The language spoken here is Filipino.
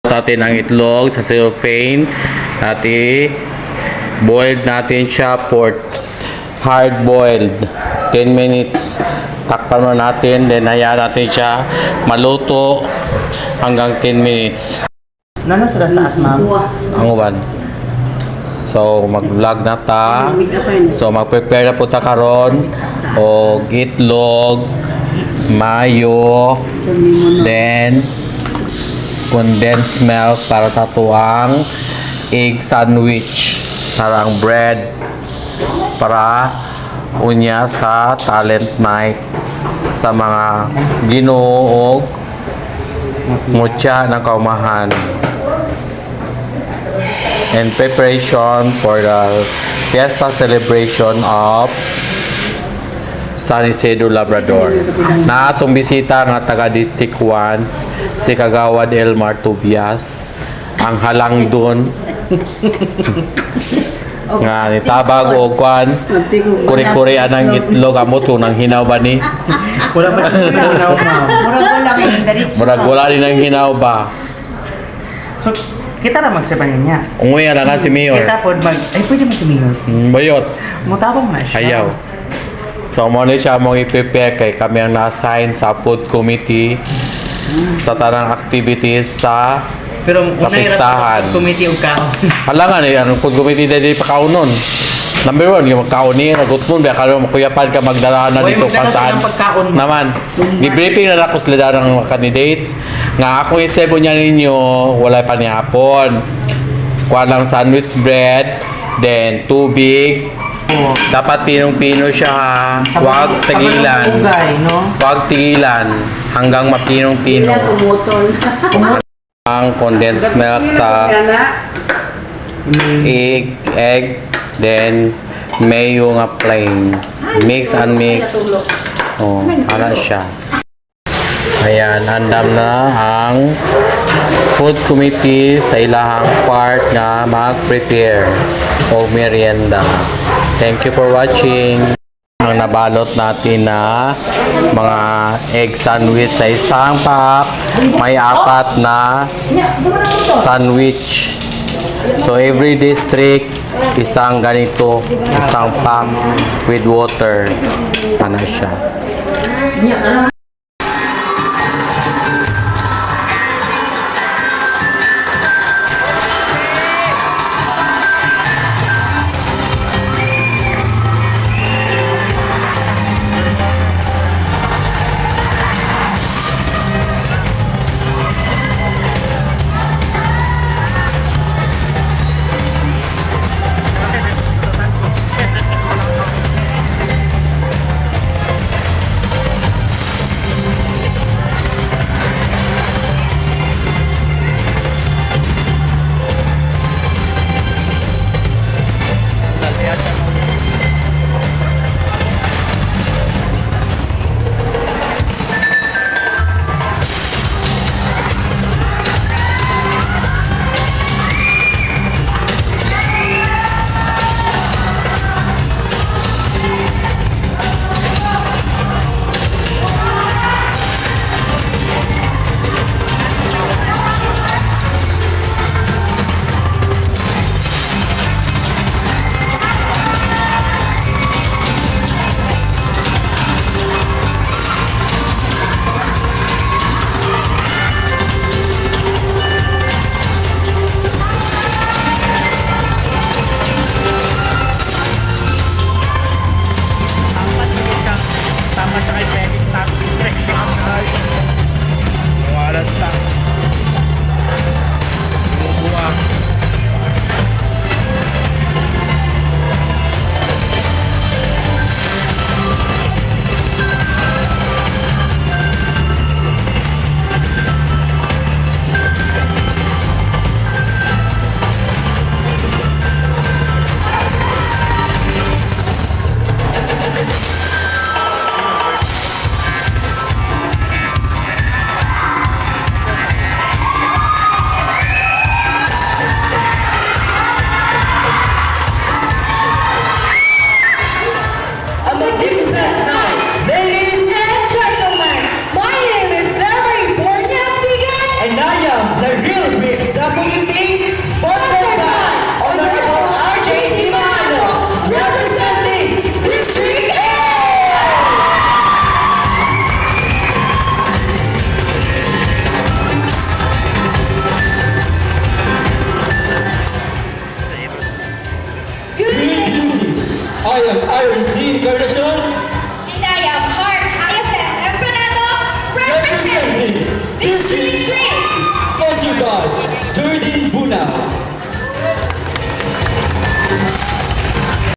natin ang itlog sa cellophane at i-boiled natin siya for hard boiled 10 minutes. Takpan mo natin, then hayaan natin siya maluto hanggang 10 minutes. Nana sa taas, ma'am? Ang uban. So mag-vlog na ta. So mag-prepare na po ta karon og itlog, mayo, then condensed milk para sa tuang egg sandwich, sarang bread para unya sa talent night sa mga Ginoo og mutya ng kaumahan, and preparation for the fiesta celebration of San Isidro Labrador. Na atong bisita nga taga District 1 si Kagawad Elmar Tobias, ang halangdon nga nitabag o kwan kuri-kuri anang itlog amot nang hinaw ba ni Wala ba siya hinaw, ma'am? murag wala din ang hinaw ba. So, kita na magsabayan niya. Unguy alangan si Mayor. Kita po ay pwede mo si Mayor. Bayot Mutabang na siya. ayaw. So mo ni siya mong i-prepare kay kami ang na-assign sa food committee sa tanang activities sa Pero kapistahan. committee og kaon. Halangan ang food committee dahil pakaunon. Number 1, yung magkaon ni nagot mo ba karon makuyapan ka magdala na Uy, dito magdala pasaan ng pagkaon. naman. Gi-briefing na ako sila ng mga candidates nga ako isebo niya ninyo wala pa ni hapon. Kuha lang sandwich bread, then tubig. Dapat pinong-pino siya ha. Huwag tigilan. Ugay, no? Huwag tigilan hanggang mapinong-pino. Ang condensed milk sa egg, then mayo nga plain. Mix and mix. Oh, para siya. Ayan, handam na ang food committee sa ilahang part na mag-prepare o merienda. Thank you for watching. Ang nabalot natin na mga egg sandwich sa isang pack, may 4 na sandwich. So every district isang ganito, isang pack with water. Ano siya? Byron C. Carlos